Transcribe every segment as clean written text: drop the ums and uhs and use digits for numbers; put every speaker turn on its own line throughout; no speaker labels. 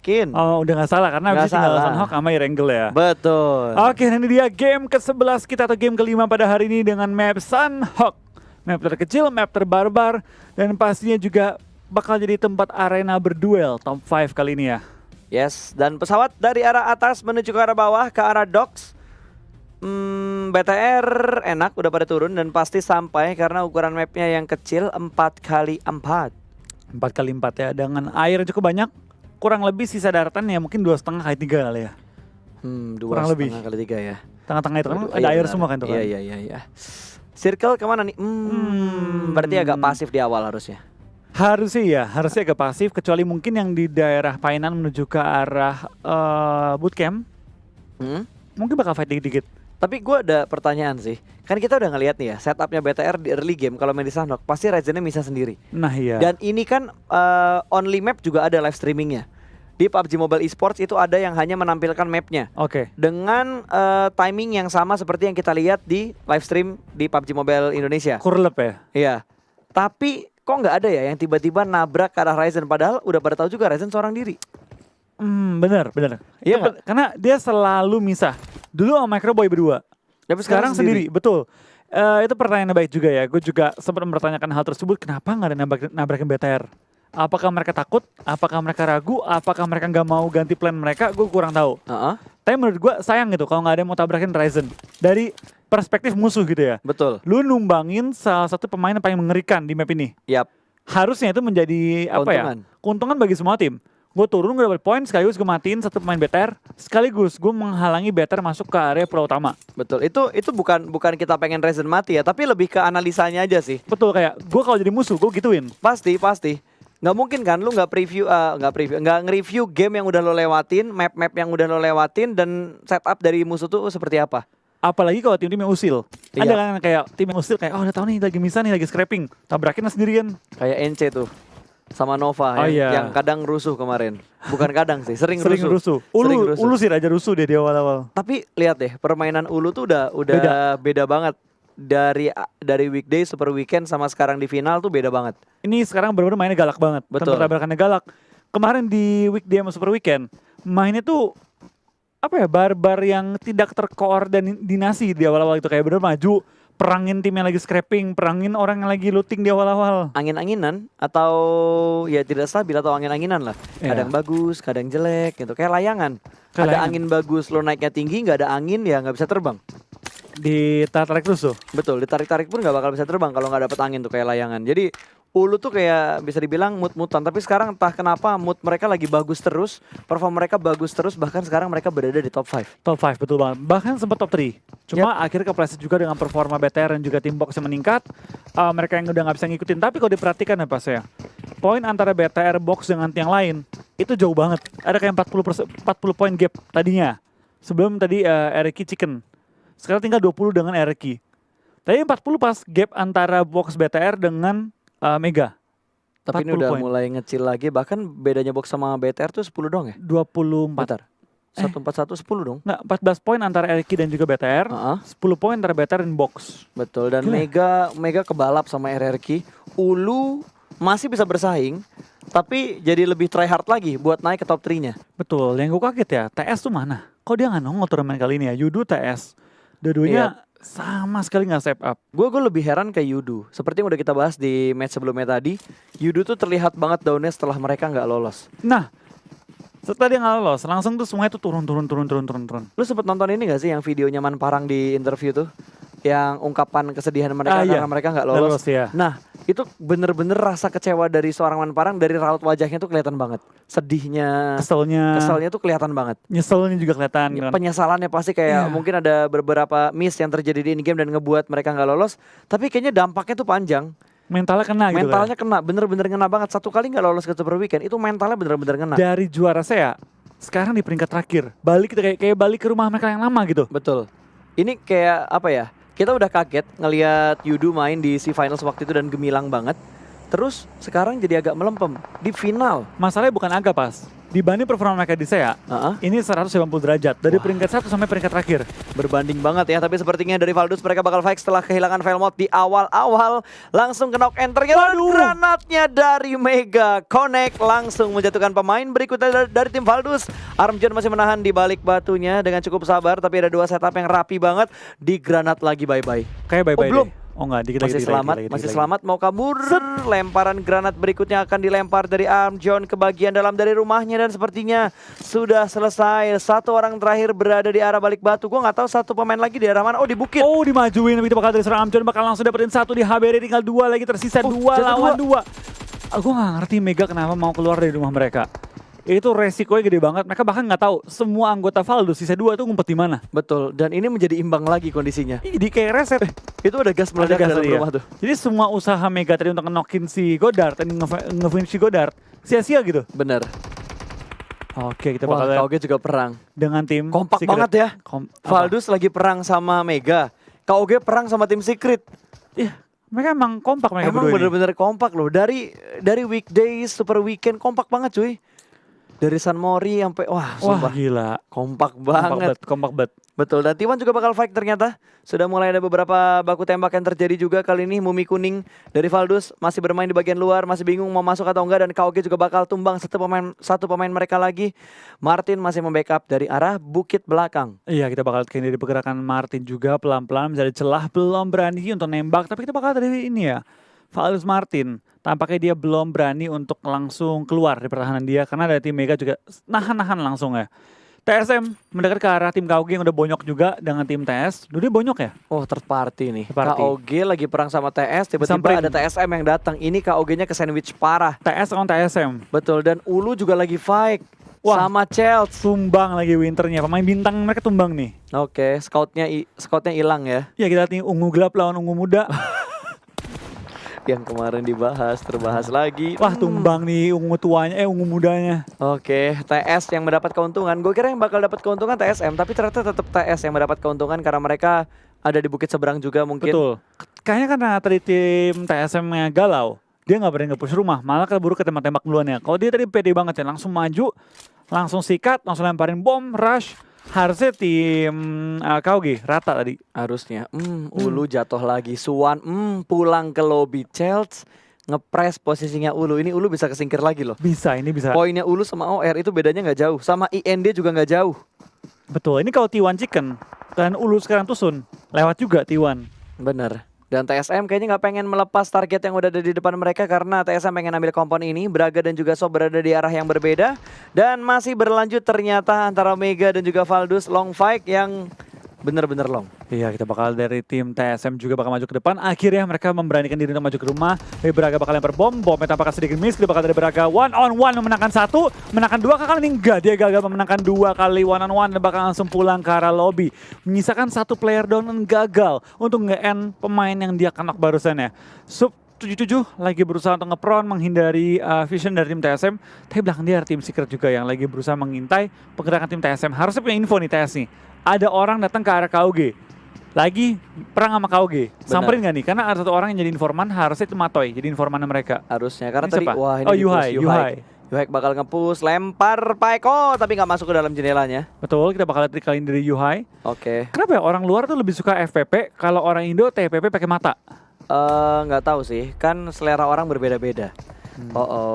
yakin.
Oh, udah nggak salah karena
Nggak
abis tinggal
salah.
Sunhawk sama Erangel ya.
Betul.
Oke, ini dia game ke-11 kita atau game ke-5 pada hari ini dengan map Sunhawk. Map terkecil, map terbarbar, dan pastinya juga bakal jadi tempat arena berduel top 5 kali ini ya.
Yes, dan pesawat dari arah atas menuju ke arah bawah, ke arah docks. BTR enak, udah pada turun dan pasti sampai karena ukuran mapnya yang kecil 4x4.
4x4 ya, dengan air cukup banyak. Kurang lebih sisa daratan ya mungkin 2,5x3 kali ya.
Kurang
lebih.
kali 3 ya.
Tengah-tengah itu kan
Waduh,
ada
iya
air
benar.
semua kan tuh kan.
Iya. Circle kemana nih? Berarti agak pasif di awal harusnya.
Harusnya agak pasif kecuali mungkin yang di daerah Painan menuju ke arah bootcamp. Mungkin bakal fight dikit-dikit.
Tapi gue ada pertanyaan sih. Kan kita udah ngeliat nih ya, setupnya BTR di early game kalau main di Sunhawk pasti Ryzennya bisa sendiri.
Nah iya.
Dan ini kan only map juga ada live streamingnya. Di PUBG Mobile Esports itu ada yang hanya menampilkan mapnya.
Oke.
Dengan timing yang sama seperti yang kita lihat di live stream di PUBG Mobile Indonesia.
Kurlep ya.
Iya. Tapi kok nggak ada ya yang tiba-tiba nabrak ke arah Ryzen padahal udah pada tahu juga Ryzen seorang diri.
Bener.
Iya nggak?
Karena dia selalu misah. Dulu sama Microboy berdua.
Tapi
Sekarang sendiri, betul. Itu pertanyaan baik juga ya. Gue juga sempat mempertanyakan hal tersebut. Kenapa nggak ada nabrakin BTR? Apakah mereka takut? Apakah mereka ragu? Apakah mereka nggak mau ganti plan mereka? Gue kurang tahu. Tapi menurut gue sayang gitu kalau nggak ada yang mau tabrakin Ryzen. Dari perspektif musuh gitu ya.
Betul.
Lu numbangin salah satu pemain yang paling mengerikan di map ini.
Yap.
Harusnya itu menjadi keuntungan bagi semua tim. Gue turun, gue dapat poin, sekaligus gue matiin satu pemain BTR, sekaligus gue menghalangi BTR masuk ke area pulau utama.
Betul, itu bukan kita pengen Ryzen mati ya, tapi lebih ke analisanya aja sih.
Betul, kayak gue kalau jadi musuh, gue gituin.
Pasti. Nggak mungkin kan lu nggak nge-review game yang udah lo lewatin, map yang udah lo lewatin, dan setup dari musuh tuh seperti apa.
Apalagi kalau tim-tim yang usil.
Iya.
Ada kan kayak tim yang usil kayak, oh udah tahu nih lagi misah nih, lagi scrapping. Tabrakin lah sendirian.
Kayak NC tuh. Sama Nova yang kadang rusuh kemarin. Bukan kadang sih, sering rusuh.
Ulu sih raja rusuh deh di awal-awal.
Tapi lihat deh, permainan Ulu tuh udah beda banget. Dari weekday, super weekend sama sekarang di final tuh beda banget.
Ini sekarang benar-benar mainnya galak banget.
Betul.
Tabrakannya galak. Kemarin di weekday sama super weekend, mainnya tuh apa ya, barbar yang tidak terkoordinasi di awal-awal itu, kayak bener maju perangin tim yang lagi scrapping, perangin orang yang lagi looting di awal-awal.
Angin-anginan atau ya tidak stabil atau angin-anginan lah. Kadang bagus, kadang jelek gitu. Kayak layangan. Ada angin bagus, lo naiknya tinggi, nggak ada angin ya nggak bisa terbang.
Ditarik terus tuh.
Betul, ditarik-tarik pun nggak bakal bisa terbang kalau nggak dapet angin tuh kayak layangan. Jadi Ulu tuh kayak bisa dibilang mood-moodan, tapi sekarang entah kenapa mood mereka lagi bagus terus, perform mereka bagus terus, bahkan sekarang mereka berada di top 5.
Top 5, betul banget. Bahkan sempat top 3. Cuma akhirnya kepleset juga dengan performa BTR dan juga tim box yang meningkat. Mereka yang udah nggak bisa ngikutin. Tapi kalau diperhatikan ya Pak ya, poin antara BTR box dengan yang lain itu jauh banget. Ada kayak 40 poin gap tadinya. Sebelum tadi Eriki Chicken. Sekarang tinggal 20 dengan Eriki. Tadi 40 pas gap antara box BTR dengan Mega.
Tapi ini udah mulai ngecil lagi. Bahkan bedanya box sama BTR tuh 10 dong ya?
24.
Bentar. 141 10 dong?
Nggak, 14 poin antara Eriki dan juga BTR. 10 poin antara BTR dan box.
Betul. Dan Mega kebalap sama RRQ. Ulu masih bisa bersaing, tapi jadi lebih try hard lagi buat naik ke top 3-nya.
Betul. Yang gue kaget ya, TS tuh mana? Kok dia nggak nongol turnamen kali ini ya? Yudu TS. Dua-duanya sama sekali nggak step up.
Gue lebih heran ke Yudu. Seperti yang udah kita bahas di match sebelumnya tadi, Yudu tuh terlihat banget downnya setelah mereka nggak lolos.
Nah, setelah dia nggak lolos, langsung tuh semuanya tuh turun.
Lu sempet nonton ini gak sih yang videonya Man Parang di interview tuh? Yang ungkapan kesedihan mereka karena mereka nggak lolos.
Ya.
Nah, itu bener-bener rasa kecewa dari seorang Man Parang, dari raut wajahnya tuh kelihatan banget. Sedihnya, keselnya tuh kelihatan banget.
Nyeselnya juga kelihatan.
Penyesalannya pasti kayak mungkin ada beberapa miss yang terjadi di in-game dan ngebuat mereka nggak lolos. Tapi kayaknya dampaknya tuh panjang.
Mentalnya kena gitu.
Mentalnya kena, bener-bener kena banget. Satu kali nggak lolos ke Super Weekend, itu mentalnya bener-bener kena.
Dari juara saya, sekarang di peringkat terakhir. Balik kayak balik ke rumah mereka yang lama gitu.
Betul. Ini kayak apa ya? Kita udah kaget ngelihat Yudu main di C-Finals waktu itu dan gemilang banget. Terus sekarang jadi agak melempem di final.
Masalahnya bukan agak pas. dibanding performa mereka di SEA, ini 180 derajat dari peringkat 1 sampai peringkat terakhir.
Berbanding banget ya, tapi sepertinya dari Valdus mereka bakal fight setelah kehilangan fail mode di awal-awal. Langsung ke knock enternya dan granatnya dari Mega Connect langsung menjatuhkan pemain berikutnya dari tim Valdus. Armjon masih menahan di balik batunya dengan cukup sabar, tapi ada 2 setup yang rapi banget. Di granat lagi bye-bye.
Kayak bye-bye
belum.
deh. Oh enggak, dikit
Masih selamat, masih selamat, mau kabur. Lemparan granat berikutnya akan dilempar dari Armjon ke bagian dalam dari rumahnya dan sepertinya sudah selesai. 1 orang terakhir berada di arah balik batu. Gue nggak tahu 1 pemain lagi di arah mana. Oh, di bukit.
Oh, dimajuin, tapi bakal dari seorang Armjon bakal langsung dapetin 1 di HBD, tinggal 2 lagi tersisa, 2 lawan 2. Gue nggak ngerti Mega kenapa mau keluar dari rumah mereka. Itu resikonya gede banget. Mereka bahkan nggak tahu semua anggota Valdus sisa 2 tuh ngumpet di mana.
Betul. Dan ini menjadi imbang lagi kondisinya.
Di kayak reset.
Itu ada gas meledak dalam rumah tuh.
Jadi semua usaha Mega tadi untuk ngenokin si Godard dan nge-finish si Godard sia-sia gitu.
Bener.
Oke, kita bakal lihat
KOG juga perang
dengan tim
kompak
Secret.
banget ya. Valdus lagi perang sama Mega. KOG perang sama tim Secret.
Iya, mereka emang kompak mereka
emang bener-bener kompak loh. Dari weekdays, super weekend kompak banget cuy. Dari San Mori sampai wah
gila.
Kompak banget.
Kompak banget.
Betul, dan T1 juga bakal fight ternyata. Sudah mulai ada beberapa baku tembak yang terjadi juga kali ini. Mumi kuning dari Valdus masih bermain di bagian luar, masih bingung mau masuk atau enggak, dan KOG juga bakal tumbang satu pemain mereka lagi. Martin masih membackup dari arah bukit belakang.
Iya, kita bakal lihat dari pergerakan Martin juga pelan-pelan mencari celah, belum berani untuk nembak, tapi kita bakal dari ini ya. Valdus Martin, tampaknya dia belum berani untuk langsung keluar dari pertahanan dia karena dari tim Mega juga nahan-nahan langsung ya. TSM mendekat ke arah tim KOG yang udah bonyok juga dengan tim TS. Dulu dia bonyok ya?
Oh, third party nih.
Party.
KOG lagi perang sama TS, tiba-tiba ada TSM yang datang. Ini KOG-nya ke sandwich parah.
TS on TSM.
Betul, dan Ulu juga lagi fight. Sama Chelsea.
Tumbang lagi Winternya. Pemain bintang mereka tumbang nih.
Oke, scoutnya hilang ya.
Ya, kita lihat nih ungu gelap lawan ungu muda.
Yang kemarin terbahas lagi.
Wah, tumbang nih ungu mudanya.
Oke, TS yang mendapat keuntungan. Gue kira yang bakal dapat keuntungan TSM, tapi ternyata tetap TS yang mendapat keuntungan karena mereka ada di bukit seberang juga mungkin.
Betul. Kayaknya karena tadi tim TSM-nya galau, dia nggak berani nge-push rumah, malah keburu ke tembak-tembak duluan ya. Kalau dia tadi pede banget ya, langsung maju, langsung sikat, langsung lemparin bom, rush. Harusnya tim KOG rata tadi.
Harusnya. Ulu jatuh lagi. Suwan pulang ke lobby. Chelsea ngepres posisinya Ulu. Ini Ulu bisa kesingkir lagi loh.
Bisa, ini bisa.
Poinnya Ulu sama OR itu bedanya nggak jauh. Sama IND juga nggak jauh.
Betul. Ini kalau T1 Chicken dan Ulu sekarang Tusun, lewat juga T1.
Bener. Dan TSM kayaknya nggak pengen melepas target yang udah ada di depan mereka karena TSM pengen ambil kompon ini. Braga dan juga Sob berada di arah yang berbeda. Dan masih berlanjut ternyata antara Mega dan juga Valdus long fight yang bener-bener long.
Iya, kita bakal dari tim TSM juga bakal maju ke depan. Akhirnya mereka memberanikan diri untuk maju ke rumah. Dari Braga bakal lempar bomnya tampaknya sedikit miss. Kita bakal dari Braga 1-on-1 memenangkan 1, menangkan 2 kali ini enggak. Dia gagal memenangkan 2 kali 1-on-1 dan bakal langsung pulang ke arah lobby. Menyisakan 1 player down dan gagal untuk nge-end pemain yang dia knock barusan ya. Sub 77 lagi berusaha untuk nge-prone menghindari vision dari tim TSM. Tapi belakang dia ada tim Secret juga yang lagi berusaha mengintai pergerakan tim TSM. Harusnya punya info nih TS nih. Ada orang datang ke arah KOG. Lagi perang sama KOG. Samperin gak nih? Karena ada 1 orang yang jadi informan, harusnya itu Matoy jadi informan mereka.
Harusnya, karena
ini
tadi
siapa?
wah ini Yuhai bakal nge-push, lempar Paiko tapi nggak masuk ke dalam jendelanya.
Betul, kita bakal lihat kali ini dari Yuhai.
Oke.
Kenapa ya orang luar tuh lebih suka FPP, kalau orang Indo TPP pakai mata?
Nggak tahu sih, kan selera orang berbeda-beda.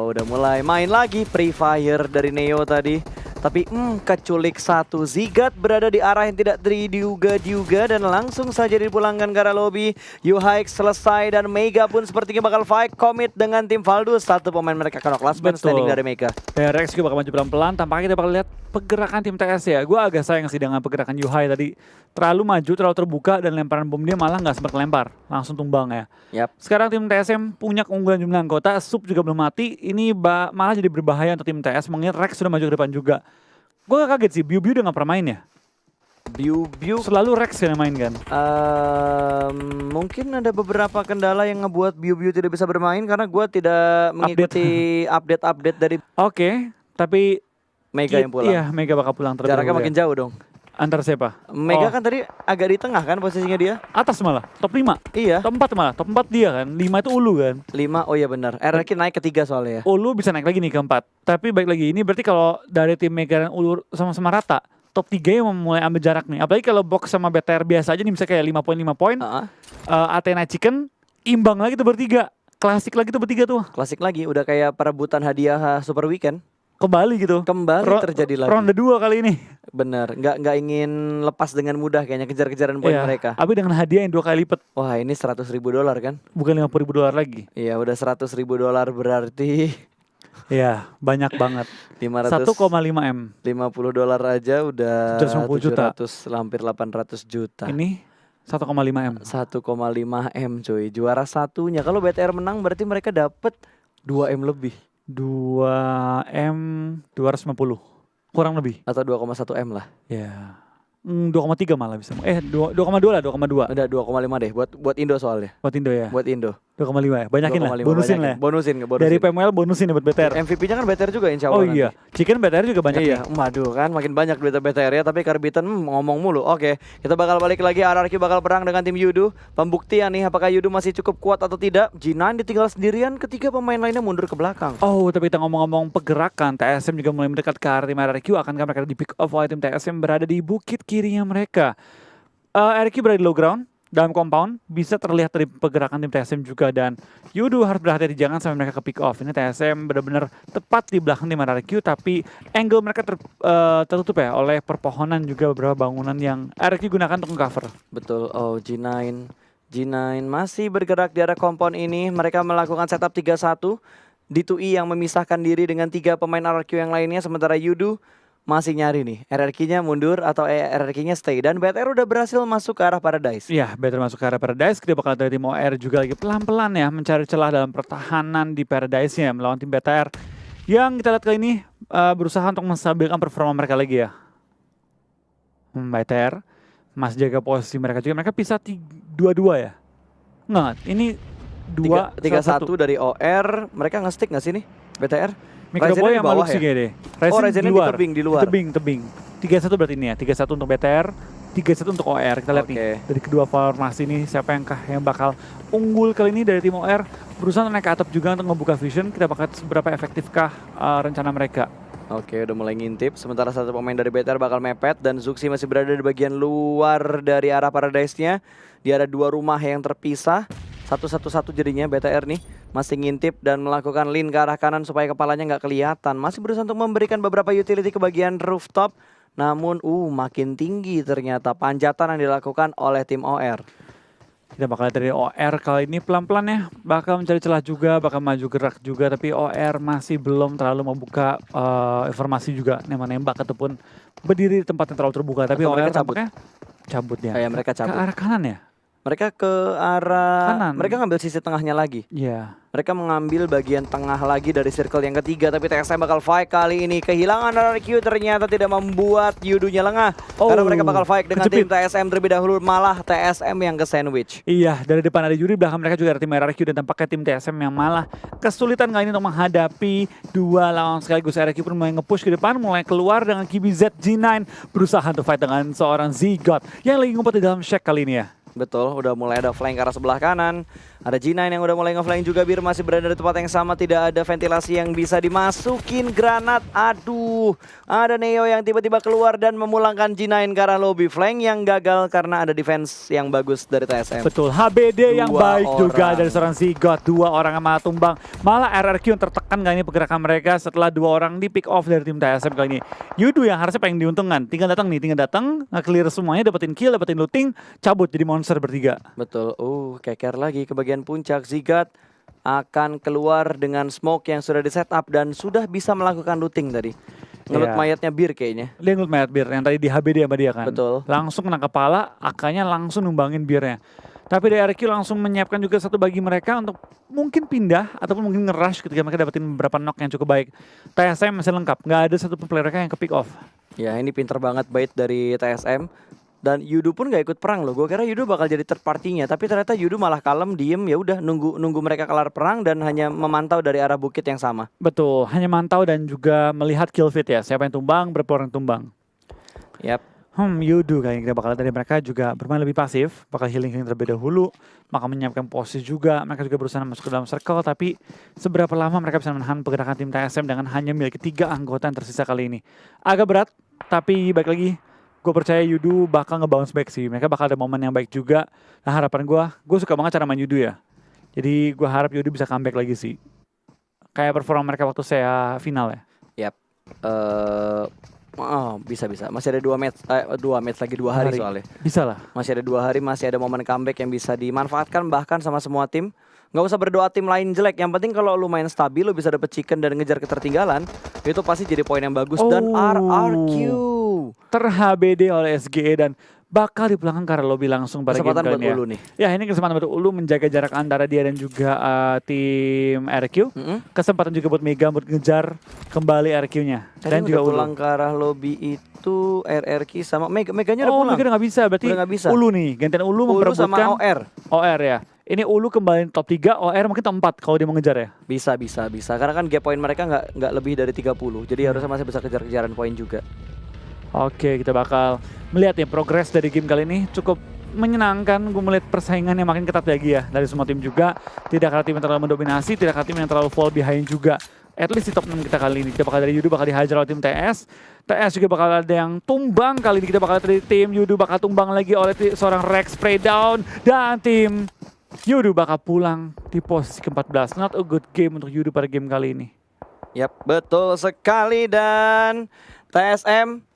Udah mulai main lagi Free Fire dari Neo tadi. Tapi keculik 1 Zigat berada di arah yang tidak diduga-duga dan langsung saja dipulangkan ke arah lobby. Yuhaik selesai dan Mega pun sepertinya bakal fight commit dengan tim Valdus. 1 pemain mereka knock last man standing dari Mega.
Rex juga bakal maju pelan-pelan, tampaknya kita bakal lihat pergerakan tim TS ya. Gue agak sayang sih dengan pergerakan Yuhai tadi. Terlalu maju, terlalu terbuka dan lemparan bom dia malah nggak sempat lempar. Langsung tumbang ya. Sekarang tim TSM punya keunggulan jumlah anggota, Sub juga belum mati. Ini malah jadi berbahaya untuk tim TS, mengingat Rex sudah maju ke depan juga. Gue gak kaget sih, Biu udah gak pernah main ya? Biu selalu Rex yang main kan?
Mungkin ada beberapa kendala yang ngebuat Biu tidak bisa bermain karena gue tidak mengikuti update dari
Oke, tapi
Mega yang pulang.
Iya, Mega bakal pulang terlebih
jaraknya makin jauh dong.
Antara siapa?
Mega
Oh,
kan tadi agak di tengah kan posisinya dia.
atas malah, top 5.
Iya.
Top 4 malah, top 4 dia kan. 5 itu Ulu kan.
5, oh iya benar. RRQ naik ke 3 soalnya ya.
Ulu bisa naik lagi nih ke 4. Tapi baik lagi, ini berarti kalau dari tim Mega dan Ulu sama-sama rata, top 3 yang mulai ambil jarak nih. Apalagi kalau box sama BTR biasa aja nih, bisa kayak 5 poin, 5 poin.
Heeh.
Athena Chicken, imbang lagi tuh bertiga. Klasik lagi tuh bertiga tuh.
Klasik lagi, udah kayak perebutan hadiah Super Weekend.
Kembali gitu.
Kembali terjadi lagi.
Ronde 2 kali ini.
Bener, nggak ingin lepas dengan mudah kayaknya kejar-kejaran poin
Iya,
mereka.
tapi dengan hadiah yang 2 kali lipat.
Wah ini $100.000 kan?
Bukan $50.000 lagi.
Iya udah $100.000 berarti
Iya, banyak banget.
500
1,5 M.
$50 aja udah
750 juta.
700, hampir 800 juta.
Ini 1,5 M.
1,5 M cuy, juara satunya. Kalau BTR menang berarti mereka dapat 2 M lebih
2 M 250. Kurang lebih.
atau 2,1 M lah.
Ya. 2,3 malah bisa. 2,2 lah, 2,2.
Udah 2,5 deh buat Indo soalnya.
Buat Indo ya.
Buat Indo.
2,5 ya. Banyakin lah,
2,5
bonusin
banyakin.
lah. Ya.
Bonusin.
Dari PML bonusin ya buat BTR.
MVP-nya kan BTR juga insya
Oh
Allah
iya, Chicken BTR juga banyak
Iya,
nih.
waduh kan makin banyak duit BTR ya, tapi Karbitan ngomong mulu. Oke, kita bakal balik lagi. RRQ bakal perang dengan tim Yudu. Pembuktian nih, apakah Yudu masih cukup kuat atau tidak. G9 ditinggal sendirian, ketiga pemain lainnya mundur ke belakang.
Oh, tapi kita ngomong-ngomong pergerakan, TSM juga mulai mendekat ke arah tim RRQ. Akankah mereka di pick off oleh tim TSM berada di bukit kirinya mereka? RRQ berada di low ground, dalam compound, bisa terlihat dari pergerakan tim TSM juga. Dan Yudu harus berhati-hati, jangan sampai mereka ke pick off. Ini TSM benar-benar tepat di belakang tim RRQ, tapi angle mereka tertutup ya oleh perpohonan juga beberapa bangunan yang RRQ gunakan untuk cover.
Betul, oh G9 masih bergerak di arah compound ini. Mereka melakukan setup 3-1. D2E yang memisahkan diri dengan 3 pemain RRQ yang lainnya. Sementara Yudu masih nyari nih, RRQ-nya mundur atau RRQ-nya stay. Dan BTR udah berhasil masuk ke arah Paradise.
Iya, better masuk ke arah Paradise. Kita bakal dari tim OR juga lagi pelan-pelan ya mencari celah dalam pertahanan di Paradise-nya melawan tim BTR. Yang kita lihat kali ini berusaha untuk menstabilkan performa mereka lagi ya. BTR masih jaga posisi mereka juga. Mereka pisah 2-2 ya? Enggak, ini
3-1 dari OR. Mereka nge-stick nggak sih nih BTR?
Microboy
Ryzen
sama Luxi kayaknya deh.
Ryzen
di
di
luar.
tebing.
Tebing. 3-1 berarti ini ya. 3-1 untuk BTR, 3-1 untuk OR. Kita lihat nih dari kedua formasi ini siapa yang bakal unggul kali ini dari tim OR. Berusaha naik ke atap juga untuk membuka vision. Kita bakal seberapa efektifkah rencana mereka.
Oke, udah mulai ngintip. Sementara satu pemain dari BTR bakal mepet dan Zuxi masih berada di bagian luar dari arah Paradise-nya. Di ada 2 rumah yang terpisah. Satu jadinya BTR nih masih ngintip dan melakukan lean ke arah kanan supaya kepalanya nggak kelihatan. Masih berusaha untuk memberikan beberapa utility ke bagian rooftop. Namun makin tinggi ternyata panjatan yang dilakukan oleh tim OR.
Kita bakal lihat dari OR kali ini pelan-pelan ya. Bakal mencari celah juga, bakal maju gerak juga. Tapi OR masih belum terlalu membuka informasi juga. Nembak ataupun berdiri di tempat yang terlalu terbuka. Tapi
Atau
OR
mereka cabut.
tampaknya cabut ya.
Kayak mereka cabut.
Ke arah kanan ya?
Mereka ke arah
Kanan.
Mereka ngambil sisi tengahnya lagi.
Iya.
Mereka mengambil bagian tengah lagi dari circle yang ketiga. Tapi TSM bakal fight kali ini. Kehilangan RRQ ternyata tidak membuat Yudunya lengah. Karena mereka bakal fight dengan tim TSM terlebih dahulu. Malah TSM yang ke sandwich.
Iya, dari depan ada Yuri, belakang mereka juga ada tim RRQ. Dan tampaknya tim TSM yang malah kesulitan kali ini untuk menghadapi 2 lawan sekaligus. RRQ pun mulai nge-push ke depan, mulai keluar dengan KBZ G9. Berusaha untuk fight dengan seorang Zigot yang lagi ngumpet di dalam shack kali ini ya.
Betul, udah mulai ada flank ke arah sebelah kanan. Ada G9 yang udah mulai nge-flank juga. Bir masih berada di tempat yang sama. Tidak ada ventilasi yang bisa dimasukin granat. Aduh, ada Neo yang tiba-tiba keluar dan memulangkan G9 ke arah lobby flank yang gagal karena ada defense yang bagus dari TSM.
Betul, HBD yang
2
baik juga
orang.
dari seorang Zigot. 2 orang yang malah tumbang. Malah RRQ yang tertekan kali ini pergerakan mereka setelah 2 orang di pick off dari tim TSM kali ini. Yudu yang harusnya pengen diuntungkan. Tinggal datang, nge-clear semuanya, dapetin kill, dapetin looting, cabut jadi monster bertiga.
Betul, keker lagi ke bagian puncak. Zigot akan keluar dengan smoke yang sudah di setup dan sudah bisa melakukan looting tadi. Ngelut
Iya.
mayatnya Bir kayaknya.
Dia ngelut mayat Bir yang tadi di HBD sama dia kan.
Betul.
Langsung kena kepala, akanya langsung numbangin Birnya. Tapi DRQ langsung menyiapkan juga satu bagi mereka untuk mungkin pindah ataupun mungkin nge-rush ketika mereka dapetin beberapa knock yang cukup baik. TSM masih lengkap, nggak ada satu player mereka yang ke pick off.
Ya ini pinter banget bait dari TSM. Dan Yudu pun gak ikut perang loh. Gue kira Yudu bakal jadi third party-nya, tapi ternyata Yudu malah kalem, diem, ya udah nunggu mereka kelar perang dan hanya memantau dari arah bukit yang sama.
Betul, hanya mantau dan juga melihat kill feed ya. Siapa yang tumbang, berapa orang tumbang.
Yap.
Yudu kayaknya kita bakal dari mereka juga bermain lebih pasif, bakal healing terlebih dahulu, maka menyiapkan posisi juga, mereka juga berusaha masuk ke dalam circle, tapi seberapa lama mereka bisa menahan pergerakan tim TSM dengan hanya memiliki 3 anggota yang tersisa kali ini. Agak berat, tapi baik lagi, gue percaya Yudu bakal nge-bounce back sih, mereka bakal ada momen yang baik juga. Nah harapan gue suka banget cara main Yudu ya, jadi gue harap Yudu bisa comeback lagi sih, kayak performa mereka waktu saya final ya.
Yap. Bisa. Masih ada 2 match lagi 2 hari soalnya.
Bisa lah.
Masih ada 2 hari, masih ada momen comeback yang bisa dimanfaatkan bahkan sama semua tim. Nggak usah berdoa tim lain jelek. Yang penting kalau lu main stabil, lu bisa dapet chicken dan ngejar ketertinggalan. Itu pasti jadi poin yang bagus. Dan RRQ
ter-HBD oleh SGE dan bakal dipulangkan karena lobby langsung pada game
kesempatan
kali
buat
ini ya.
Ulu nih.
Ya ini kesempatan buat Ulu menjaga jarak antara dia dan juga tim RQ. Kesempatan juga buat Mega buat ngejar kembali RQ-nya. Dan
Tadi
juga
udah
Ulu.
pulang ke arah lobby itu RRQ sama Meganya udah pulang.
Mega udah nggak bisa, berarti
Udah nggak bisa.
Ulu nih. Gantian Ulu
Ulu sama
memperebutkan
OR.
OR ya. Ini Ulu kembali top 3, OR mungkin top 4 kalau dia mau ngejar ya.
Bisa. Karena kan gap poin mereka nggak lebih dari 30. Jadi harusnya masih bisa kejar-kejaran poin juga.
Oke, kita bakal melihat ya progres dari game kali ini cukup menyenangkan. Gue melihat persaingan yang makin ketat lagi ya dari semua tim juga. Tidak ada tim yang terlalu mendominasi, tidak ada tim yang terlalu fall behind juga. At least di top 6 kita kali ini. Kita bakal dari Yudu bakal dihajar oleh tim TS. TS juga bakal ada yang tumbang kali ini. Kita bakal dari tim Yudu bakal tumbang lagi oleh seorang Rex spray down. Dan tim Yudu bakal pulang di posisi ke-14. Not a good game untuk Yudu pada game kali ini.
Yap, betul sekali. Dan TSM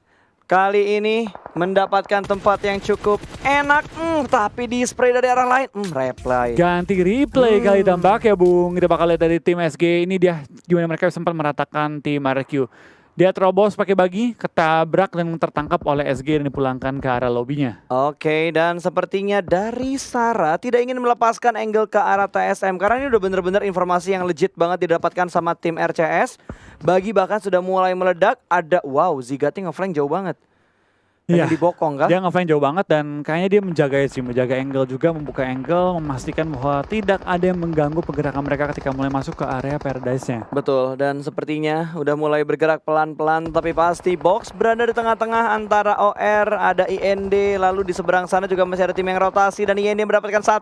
kali ini mendapatkan tempat yang cukup enak, tapi di spray dari arah lain, replay.
Ganti replay kali tambak ya Bung. Kita bakal lihat dari tim SG ini dia gimana mereka sempat meratakan tim RQ. Dia terobos pakai bagi, ketabrak dan tertangkap oleh SG dan dipulangkan ke arah lobbynya.
Oke, dan sepertinya dari Sarah tidak ingin melepaskan angle ke arah TSM karena ini udah bener-bener informasi yang legit banget didapatkan sama tim RCS. Bagi bahkan sudah mulai meledak, ada Zigati ngeflank jauh banget.
Iya,
Dibokong kah?
dia ngeflank jauh banget dan kayaknya dia menjaga angle juga, membuka angle, memastikan bahwa tidak ada yang mengganggu pergerakan mereka ketika mulai masuk ke area Paradise-nya.
Betul, dan sepertinya udah mulai bergerak pelan-pelan, tapi pasti Box berada di tengah-tengah antara OR, ada IND, lalu di seberang sana juga masih ada tim yang rotasi dan IND mendapatkan 1.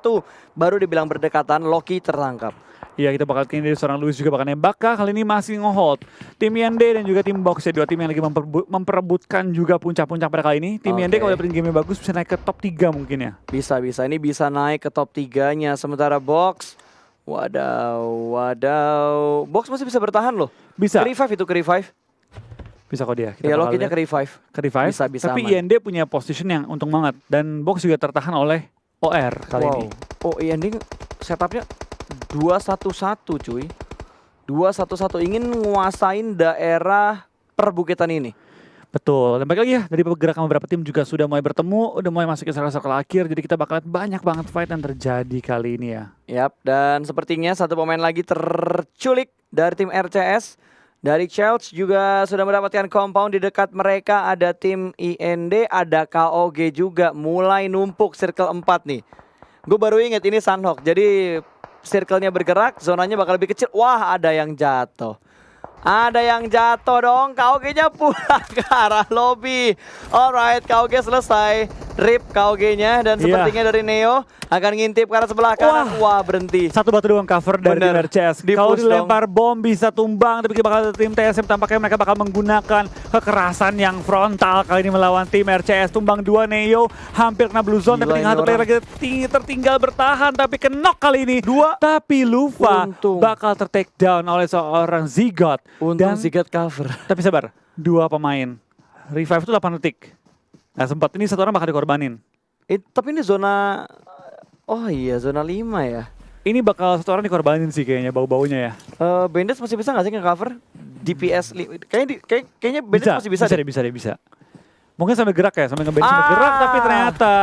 Baru dibilang berdekatan, Loki tertangkap.
Iya, kita bakal kini dari seorang Luis juga bakal nembak kah, kali ini masih nge-hold tim YND dan juga tim Box ya, 2 tim yang lagi memperebutkan juga puncak-puncak pada kali ini. Tim YND kalau dapetin game yang bagus bisa naik ke top 3 mungkin ya.
Bisa, ini bisa naik ke top 3-nya, sementara Box, wadaw, Box masih bisa bertahan loh.
Bisa.
Ke revive.
Bisa kok dia.
Ya, Loki-nya ke revive. Bisa
Tapi
aman.
IND punya position yang untung banget dan Box juga tertahan oleh OR kali ini.
Oh, IND setupnya 2-1-1 cuy. 2-1-1 ingin nguasain daerah perbukitan ini.
Betul, dan balik lagi ya, dari pergerakan beberapa tim juga sudah mulai bertemu, udah mulai masuk ke circle akhir, jadi kita bakal lihat banyak banget fight yang terjadi kali ini ya.
Yap, dan sepertinya satu pemain lagi terculik dari tim RCS. Dari Chelsea juga sudah mendapatkan compound di dekat mereka, ada tim IND, ada KOG juga, mulai numpuk circle 4 nih. Gue baru inget ini Sunhawk, jadi circle-nya bergerak, zonanya bakal lebih kecil. Wah, ada yang jatuh. Ada yang jatuh dong, KOG-nya pulang ke arah lobby. Alright, KOG selesai. Rip KOG-nya dan sepertinya dari Neo akan ngintip ke arah sebelah kanan. Wah, berhenti.
Satu batu doang cover dari tim RCS. Kalau
Di-push
dilempar bom bisa tumbang, tapi bakal tim TSM tampaknya mereka bakal menggunakan kekerasan yang frontal kali ini melawan tim RCS. Tumbang 2 Neo, hampir kena blue zone, tapi tinggal satu player lagi tertinggal bertahan, tapi kenok kali ini. 2. Tapi Lufa bakal ter-take down oleh seorang Zigot.
Untung Zigot cover.
Tapi sabar, 2 pemain. Revive itu 8 detik. Nah sempat ini 1 orang bakal dikorbanin.
Tapi ini zona, oh iya zona 5 ya.
Ini bakal 1 orang dikorbanin sih kayaknya, bau-baunya ya.
Bandits masih bisa gak sih nge-cover? DPS, kayaknya Bandits masih bisa deh.
Bisa. Mungkin sambil gerak ya, sambil nge-bench sambil gerak, tapi ternyata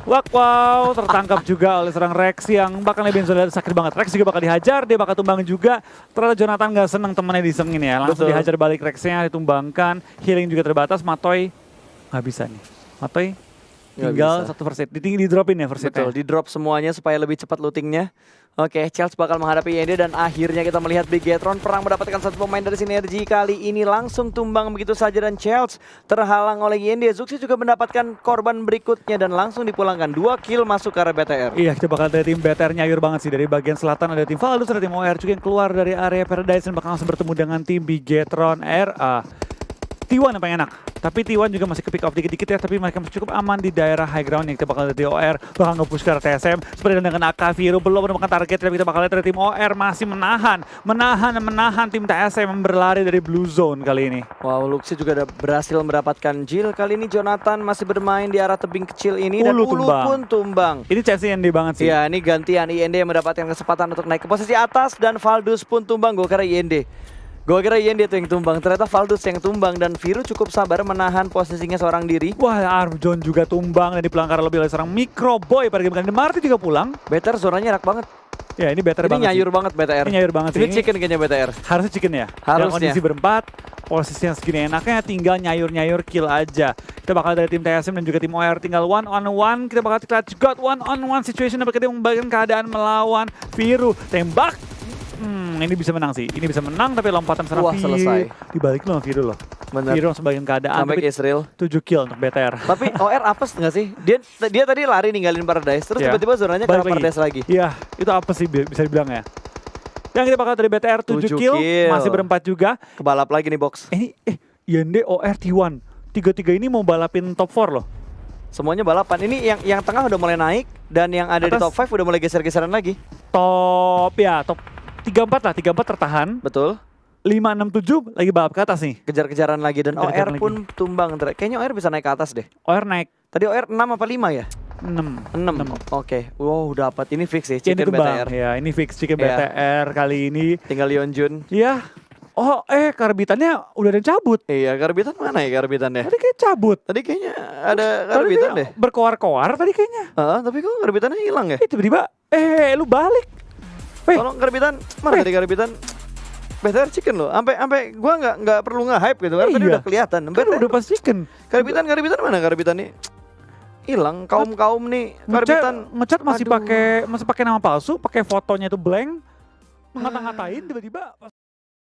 wow, tertangkap juga oleh seorang Rex yang bakal lebih sakit banget. Rex juga bakal dihajar, dia bakal tumbang juga. Ternyata Jonathan gak seneng temennya disengin ya, langsung dihajar balik Rexnya, ditumbangkan. Healing juga terbatas, Matoy gak bisa nih. Matoy
Nggak
Tinggal
bisa.
satu first aid. Di dropin ya first
Betul,
aid-nya.
di drop semuanya supaya lebih cepat lootingnya. Oke, Chelsea bakal menghadapi YND dan akhirnya kita melihat Bigetron perang mendapatkan satu pemain dari sinergi kali ini langsung tumbang begitu saja dan Chelsea terhalang oleh YND. Zuxi juga mendapatkan korban berikutnya dan langsung dipulangkan 2 kill masuk ke area BTR.
Iya, kita bakal dari tim BTR nyayur banget sih. Dari bagian selatan ada tim Valdus, ada tim OR juga yang keluar dari area Paradise dan bakal langsung bertemu dengan tim Bigetron RA. T1 yang paling enak, tapi T1 juga masih ke pick off dikit-dikit ya, tapi mereka masih cukup aman di daerah high ground yang kita bakal lihat di OR, bakal nge-push ke arah TSM, seperti dengan AK Viru belum menemukan target, tapi kita bakal lihat dari tim OR masih menahan tim TSM yang berlari dari blue zone kali ini.
Wow, Luxi juga ada berhasil mendapatkan Jill. Kali ini Jonathan masih bermain di arah tebing kecil ini dan
Ulu
Ulu
tumbang.
pun tumbang.
Ini chance ND banget sih.
Ya, ini gantian IND yang mendapatkan kesempatan untuk naik ke posisi atas dan Valdus pun tumbang. Gue kira IND. Gue kira IND itu yang tumbang, ternyata Valdus yang tumbang dan Viru cukup sabar menahan posisinya seorang diri.
Wah, Armjon juga tumbang dan dipelanggar lebih oleh seorang Microboy pada game kali ini. Marty juga pulang.
BTR zonanya enak banget.
Ya, ini better
Ini
banget
nyayur
sih.
banget BTR.
Ini nyayur banget sih.
Ini
Ini
chicken kayaknya BTR.
harusnya chicken ya.
Harusnya.
Dalam kondisi berempat, posisi yang segini enaknya tinggal nyayur-nyayur kill aja. Kita bakal dari tim TSM dan juga tim OR tinggal one on one. Kita bakal clutch got one on one situation apakah dia membagikan keadaan melawan Viru. Tembak. Ini bisa menang sih. Ini bisa menang tapi lompatan sana
Wah, selesai.
dibalik loh Viru loh.
Bener.
Viru sebagian keadaan
Sampai
tapi
Israel.
7 kill untuk BTR.
Tapi OR apes nggak sih? Dia tadi lari ninggalin Paradise, terus
Ya.
tiba-tiba zonanya ke
Balik
Paradise lagi.
Iya, itu apa sih bisa dibilang ya? Yang kita bakal dari BTR 7
7
kill,
kill.
masih berempat juga.
Kebalap lagi nih box.
YND OR T1. Tiga-tiga ini mau balapin top 4 loh.
Semuanya balapan. Ini yang tengah udah mulai naik dan yang ada di
Atas.
top 5 udah mulai geser-geseran lagi.
Top 34 lah, 34 tertahan.
Betul.
5, 6, 7 lagi balap ke atas nih.
Kejar-kejaran lagi dan
Kejar-kejaran
OR pun tumbang. Kayaknya OR bisa naik ke atas deh.
OR naik
Tadi OR 6 apa 5 ya?
6.
6. Oke. Wow, dapat. Ini fix sih.
Ini
Chicken
tumbang.
BTR.
Ya, ini fix chicken
Iya.
BTR kali ini.
Tinggal Yeonjun.
Ya. Oh, karbitannya udah ada yang cabut.
Iya, karbitan mana ya karbitannya?
Tadi kayak cabut.
Tadi kayaknya ada
Tadi
karbitan
kayak
deh.
berkoar-koar tadi kayaknya.
Tapi kok karbitannya hilang ya?
Tiba-tiba, lu balik. Weh.
Tolong karbitan, mana tadi karbitan? BTR chicken loh, sampai gua nggak perlu nge-hype gitu kan, tadi
Iya.
udah kelihatan.
Kan
BTR,
udah pas chicken.
karbitan mana karbitan nih? Hilang, kaum nih karbitan.
Ngecat masih
Aduh.
pakai nama palsu, pakai fotonya itu blank, ngata-ngatain tiba-tiba